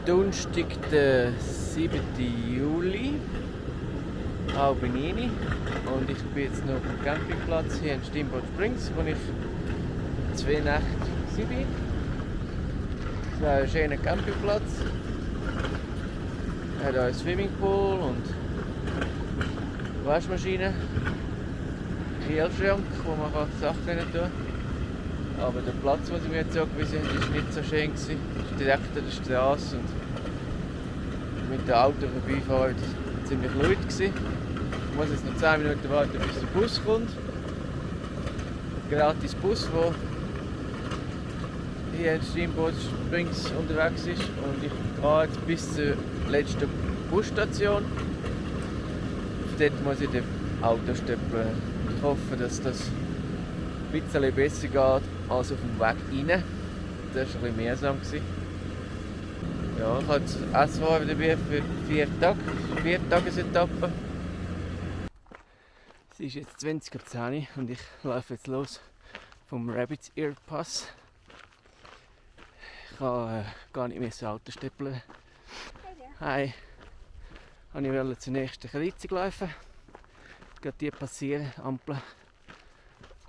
Donnerstag, der 7. Juli, halb 9 und ich bin jetzt noch auf dem Campingplatz hier in Steamboat Springs, wo ich 2 Nächte war. Es war ein schöner Campingplatz. Er hat auch einen Swimmingpool und Waschmaschine, Kühlschrank, wo man Sachen rein tun kann. Aber der Platz, den sie mir jetzt angewiesen haben, war nicht so schön. Es war direkt an der Straße und mit dem Auto vorbeifahren war ziemlich laut. Ich muss jetzt noch 10 Minuten warten, bis der Bus kommt. Ein gratis Bus, der hier in Steamboat Springs unterwegs ist. Und ich fahre jetzt bis zur letzten Busstation. Dort muss ich das Auto stöpseln. Ich hoffe, dass das ein bisschen besser geht als auf dem Weg rein. Das war ein bisschen mühsam. Ja, ich habe das SVR dabei für 4 Tage. 4 Tagesetappe. Es ist jetzt 20:10 Uhr und ich laufe jetzt los vom Rabbit's Ear Pass. Ich kann gar nicht mehr das Auto stöpseln. Hi. Ich wollte zur nächsten Kreuzung laufen. Gerade die passieren, Ampeln.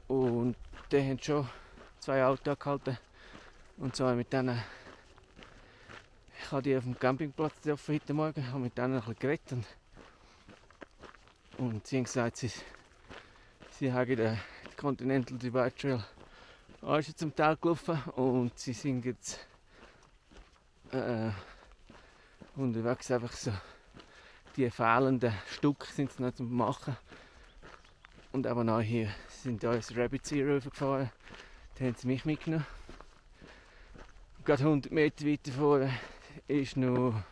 Und die haben schon 2 Autos angehalten. Und zwar mit denen. Ich habe die auf dem Campingplatz getroffen heute Morgen, habe mit denen ein bisschen geredet. Und sie haben gesagt, sie haben den Continental Divide Trail auch schon zum Teil gelaufen. Und sie sind jetzt unterwegs einfach so. Die fehlenden Stücke sind sie noch zum Machen. Und aber noch hier sind da ins Rabbit's Ear gefahren. Da haben sie mich mitgenommen. Gerade 100 Meter weiter vorne ist noch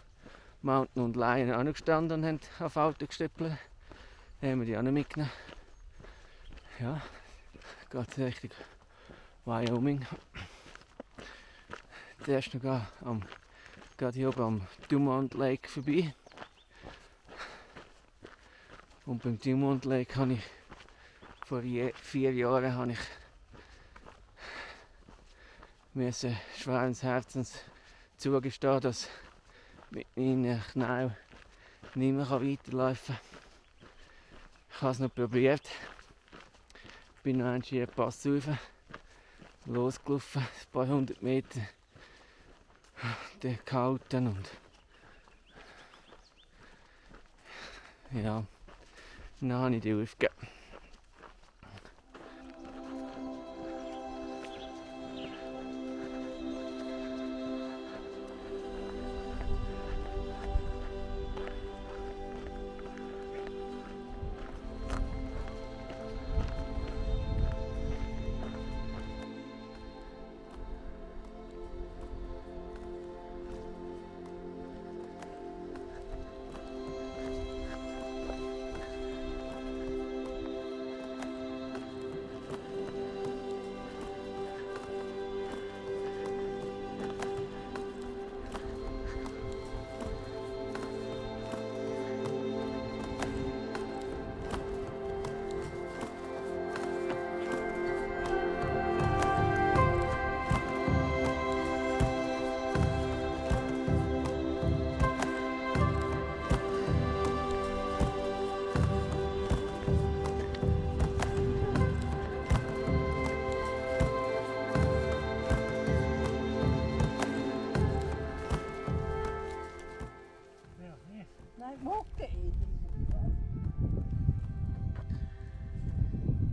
Mountain und Lion angestanden und haben auf Auto gestempelt. Da haben wir die auch noch mitgenommen. Ja, geht Richtung Wyoming. Zuerst noch gerade hier oben am Dumont Lake vorbei. Und beim Dumont Lake habe ich vor 4 Jahren schweren Herzens zugestehen, dass mit meinen Knien nicht mehr weiterlaufen kann. Ich habe es noch probiert. Bin noch einen Pass rauf, losgelaufen, ein paar 100 Meter gehalten und ja, dann habe ich die aufgegeben.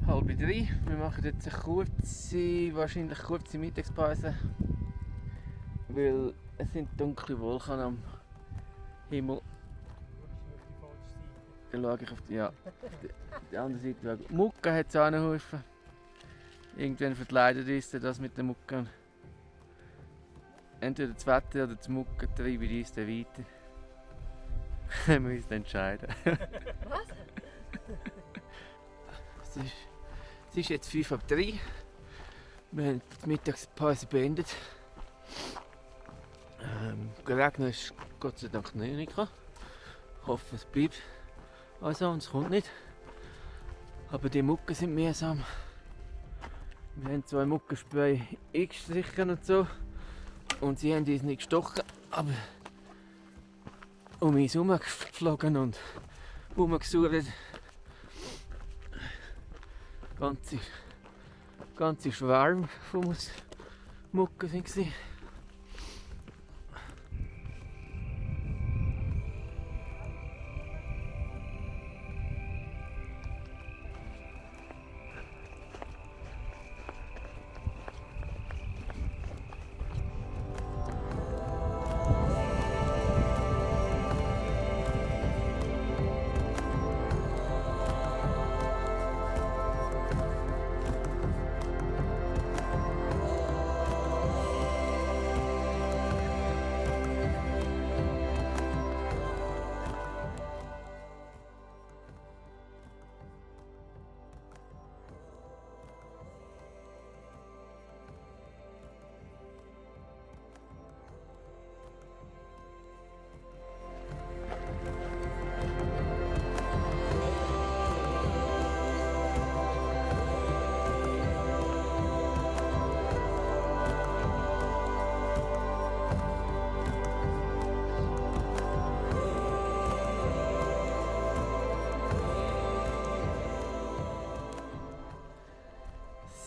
Halb 3. Wir machen jetzt eine wahrscheinlich kurze Mittagspause, weil es sind dunkle Wolken am Himmel. Dann schaue ich auf die andere Seite. Mucke hat es auch einen Haufen. Irgendwann verkleidet ist das mit den Mucken. Entweder das Wetter oder das Mucke treiben uns dann weiter. Wir müssen entscheiden. Was? Es ist jetzt 5:03. Wir haben die Mittagspause beendet. Geregnet ist Gott sei Dank nicht. Ich hoffe, es bleibt also und es kommt nicht. Aber die Mucken sind mühsam. Wir haben 2 Muckenspray eingestrichen und so. Und sie haben uns nicht gestochen. Aber um uns herumgeflogen und herumgesucht. Ganze Schwärme von Mucken waren.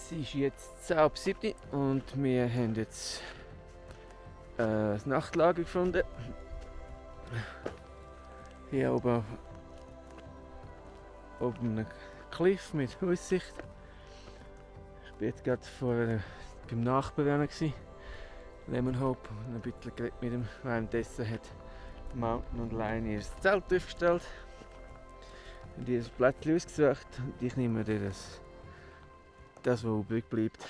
Es ist jetzt 6:30 und wir haben jetzt das Nachtlager gefunden. Hier oben auf einem Cliff mit Aussicht. Ich war jetzt gerade beim Nachbarn, Lemon Hope, und ein bisschen geredet mit ihm. Währenddessen hat Mountain und Lion ihr Zelt aufgestellt und ihr Plätzchen ausgesucht. Und ich nehme dir das was übrig bleibt.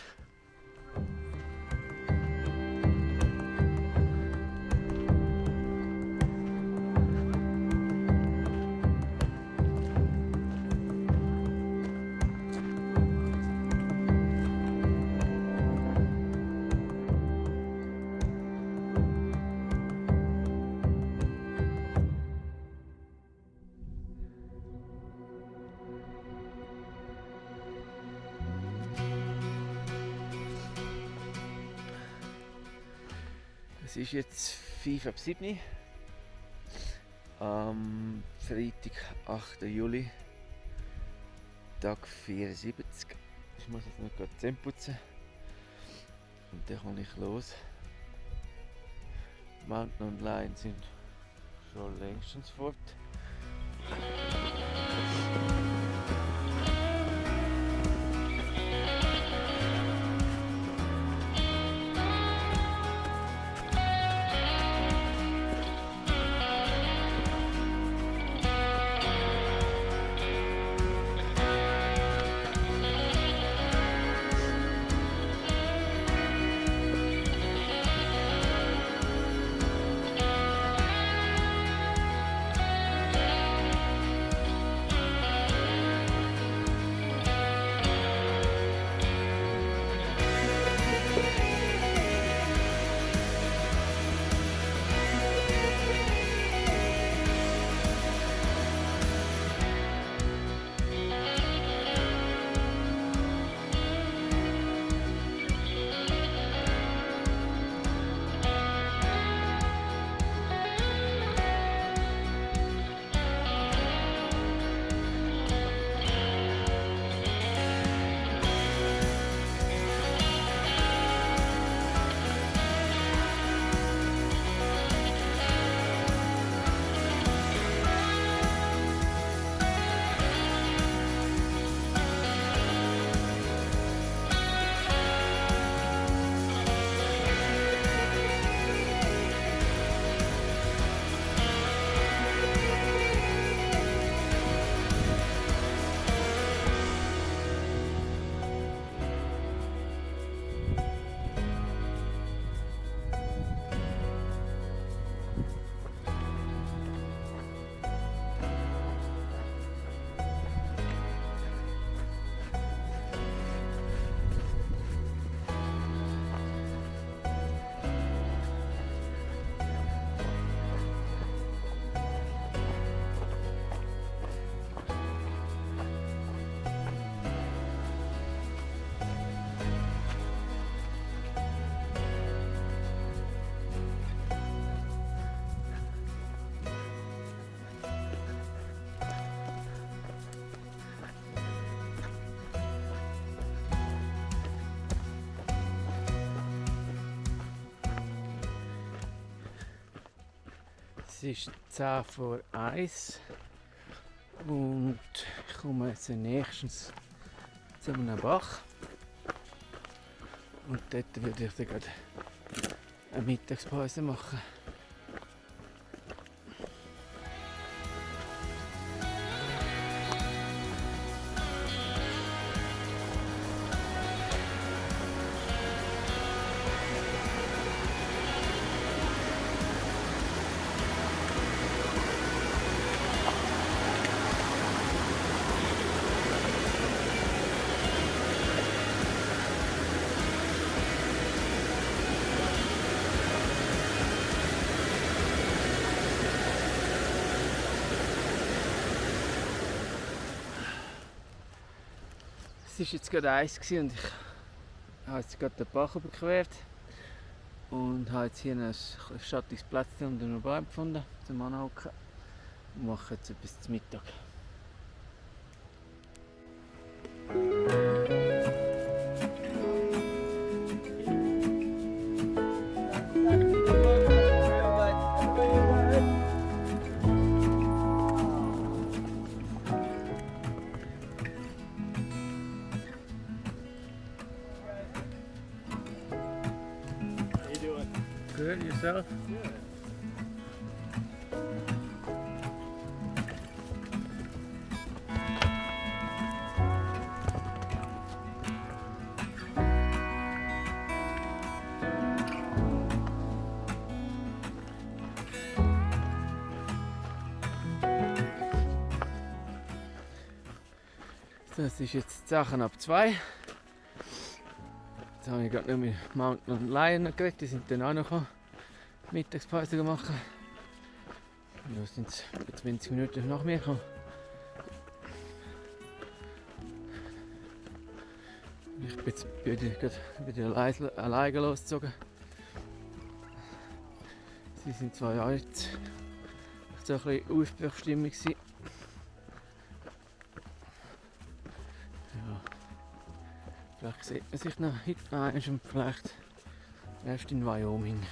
Es ist jetzt 6:05 am Freitag, 8. Juli, Tag 74. Ich muss jetzt noch die Zähne putzen und dann komme ich los. Mountain und Lion sind schon längstens fort. ist 10 vor 1 und ich komme jetzt nächstens zu einem Bach. Und dort würde ich dann gerade eine Mittagspause machen. Es war jetzt gerade 1 und ich habe jetzt gerade den Bach überquert und habe jetzt hier ein schattiges Plätzchen unter einem Baum gefunden, zum Anhocken und mache jetzt etwas zum Mittag. Good, yourself? Good. So, es ist jetzt 2:02. Jetzt habe ich gerade noch mit Mountain und Lion geredet, die sind dann auch noch Mittagspause gemacht. Ja, sind 20 Minuten nach mir gekommen. Ich bin jetzt wieder alleine losgezogen. Sie sind zwar auch jetzt so ein bisschen Aufbruchstimmung gewesen. Ja. Vielleicht sieht man sich noch heute noch einmal und vielleicht erst in Wyoming.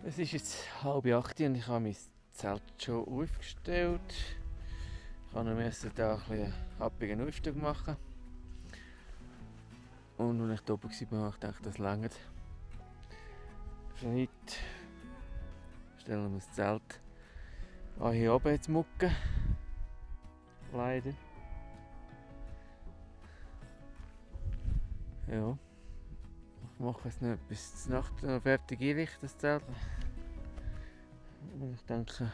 Es ist jetzt 7:30 und ich habe mein Zelt schon aufgestellt. Ich musste hier ein bisschen happigen Aufstieg machen. Und als ich da oben war, habe ich gedacht, das reicht. Für heute stellen wir das Zelt hier oben jetzt mucken. Leider. Ja. Ich mache es nicht bis zur Nacht noch fertig einrichten, das Zelt. Und ich denke,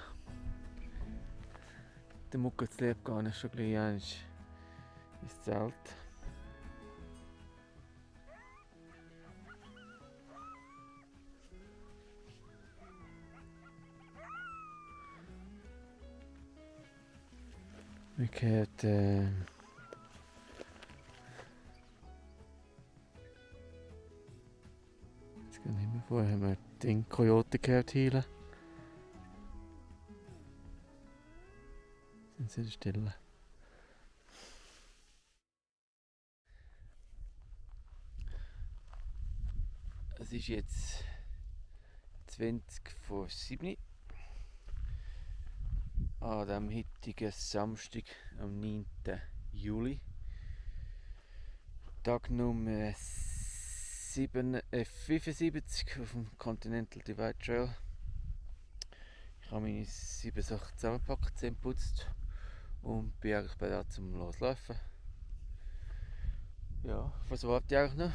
der Mucke zu lieb gehen ist schon gleich einmal ins Zelt. Mir gehört Dann haben wir vorher den Kojote gehört hielen. Sind sie in der Stille. Es ist jetzt 20 vor 7 an dem heutigen Samstag, am 9. Juli. Tag Nummer 75 auf dem Continental Divide Trail. Ich habe meine 7 Sachen zusammengepackt, zusammengeputzt und bin eigentlich bereit zum Loslaufen. Ja, was wartet ihr eigentlich noch?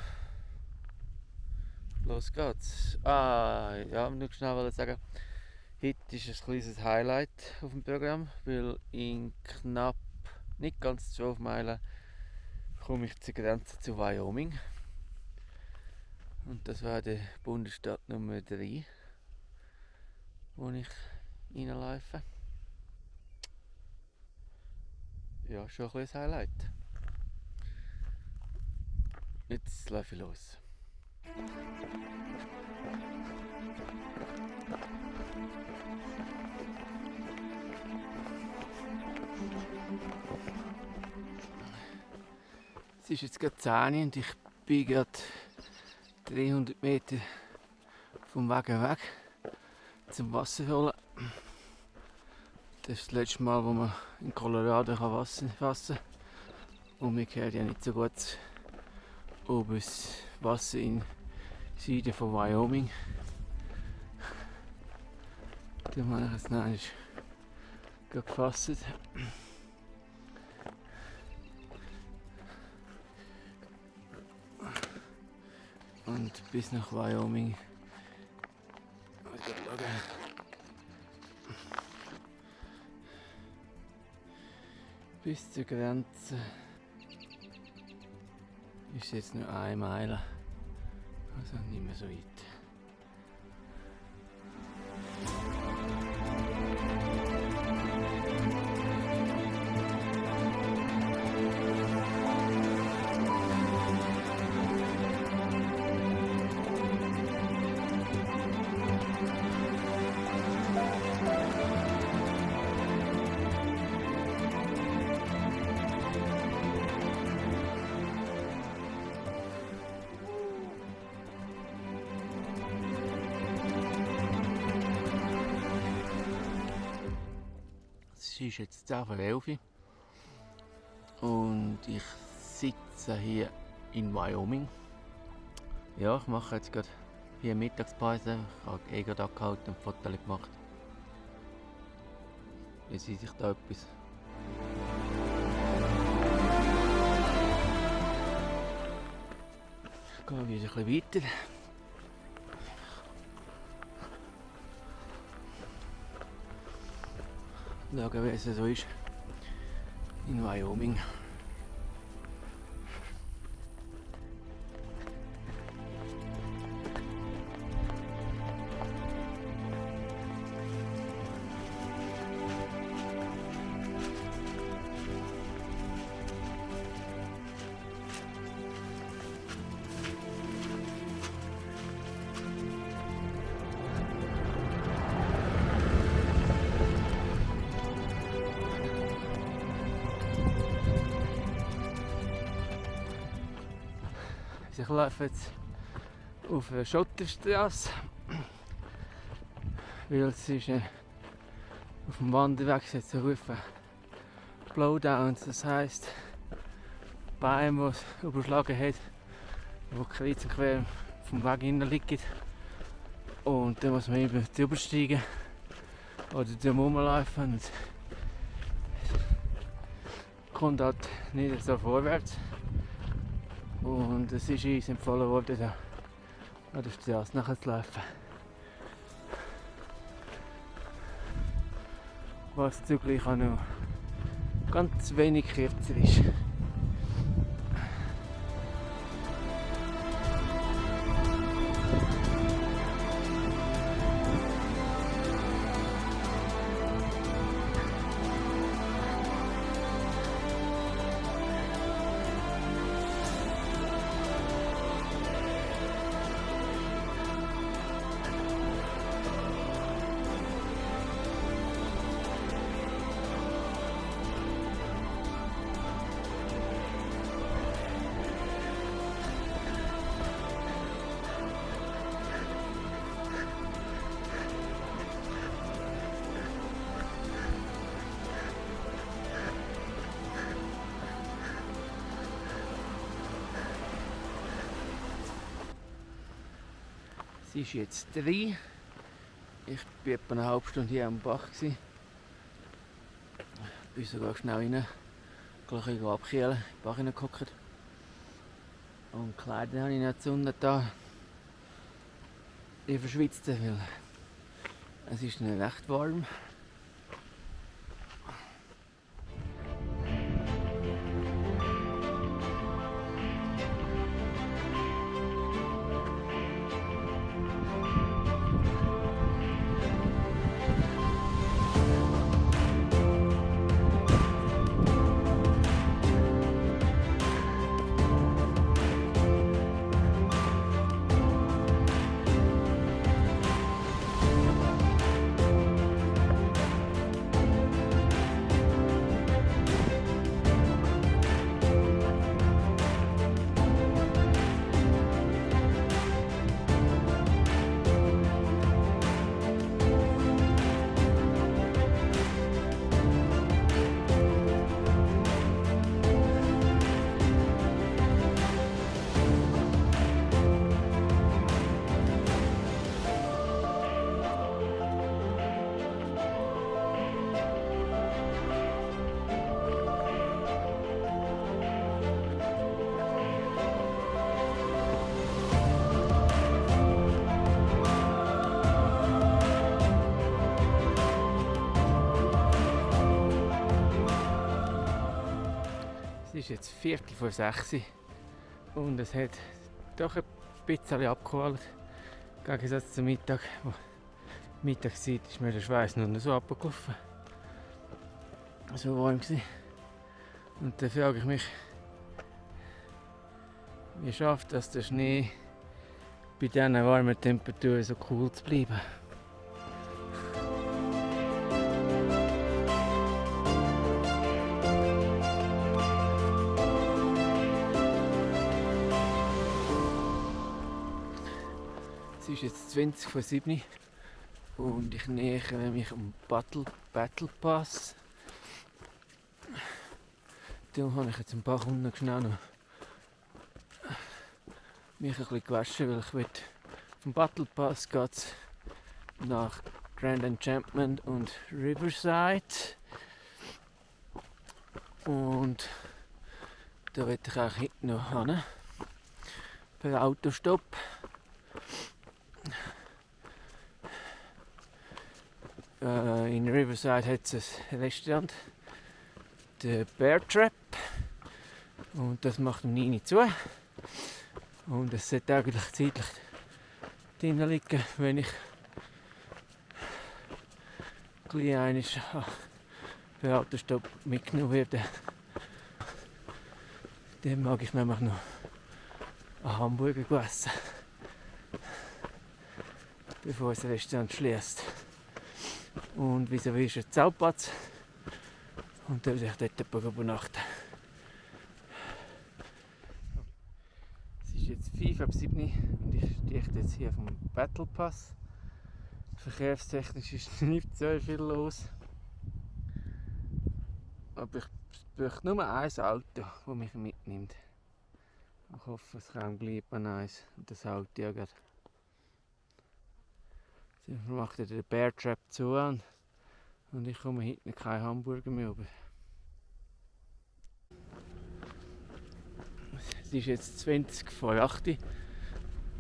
Los geht's. Ja, nur schnell sagen, heute ist ein kleines Highlight auf dem Programm, weil in knapp, nicht ganz 12 Meilen, komme ich zur Grenze zu Wyoming. Und das wäre der Bundesstaat Nummer 3, wo ich reinlaufe. Ja, schon ein kleines Highlight. Jetzt laufe ich los. Es ist jetzt gerade 10 und ich bin gerade 300 Meter vom Weg weg zum Wasser holen. Das ist das letzte Mal, wo man in Colorado Wasser fassen kann. Und mir gehört ja nicht so gut ob es Wasser in Süden von Wyoming. Da habe ich jetzt noch gefasst. Und bis nach Wyoming. Bis zur Grenze ist jetzt nur 1 Meile, also nicht mehr so weit. Es ist jetzt 10 vor 11 und ich sitze hier in Wyoming. Ja, ich mache jetzt gerade hier Mittagspause. Ich habe gerade angehalten und Fotos gemacht. Jetzt sehe ich da etwas. Ich gehe wieder ein bisschen weiter. Schauen, wie es so ist in Wyoming. Ich laufe jetzt auf eine Schotterstraße, weil es ist auf dem Wanderweg jetzt ein Haufen Blowdowns, das heisst Bäume, die es überschlagen hat, die kreuz und quer vom Weg hinten liegen. Und dann muss man eben drüber steigen oder drum rumlaufen und kommt halt nicht so vorwärts. Und es ist uns empfohlen worden, da an der Straße nachher zu laufen. Was zugleich auch noch ganz wenig kürzer ist. ist jetzt 3. Ich war etwa eine halbe Stunde hier am Bach. Ich bin sogar schnell rein, gleich abkühlen, in den Bach hineingeguckt. Und Kleider habe ich nicht zu unten da. Ich verschwitze, weil es ist nicht recht warm. Es ist jetzt 5:45 und es hat doch ein bisschen abgekühlt. Im Gegensatz zum Mittag. Mittagszeit ist mir der Schweiß noch so abgelaufen. So warm gewesen. Und dann frage ich mich, wie schafft das der Schnee bei diesen warmen Temperaturen so cool zu bleiben? Es ist jetzt 20:07 und ich nähere mich am Battle Pass. Darum habe ich jetzt ein paar Runden schnell noch mich ein bisschen gewaschen, weil ich will. Vom Battle Pass geht es nach Grand Enchantment und Riverside. Und da will ich auch hinten noch hin. Per Autostopp. In Riverside hat es ein Restaurant, der Bear Trap, und das macht um 9 Uhr zu. Und es sollte eigentlich zeitlich drin liegen, wenn ich gleich einmal per Autostopp mitgenommen werde. Dann mag ich nämlich noch einen Hamburger essen, bevor das Restaurant schließt. Und wieso ist ein Zeltplatz und dann will ich dort übernachten. Es ist jetzt 5:07 und ich stehe jetzt hier vom Battle Pass. Verkehrstechnisch ist nicht so viel los. Aber ich brauche nur ein Auto, das mich mitnimmt. Ich hoffe, es kann bleiben eins und das Auto ja gerade. Sie macht den Bear Trap zu und ich komme hinten keinen Hamburger mehr über. Es ist jetzt 20:08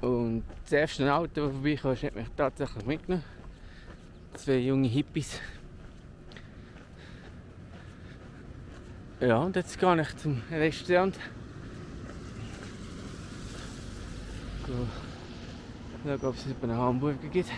und das erste Auto, das vorbeikam, hat mich tatsächlich mitgenommen. 2 junge Hippies. Ja, und jetzt gehe ich zum Restaurant. Schauen, ob es einen Hamburger gibt.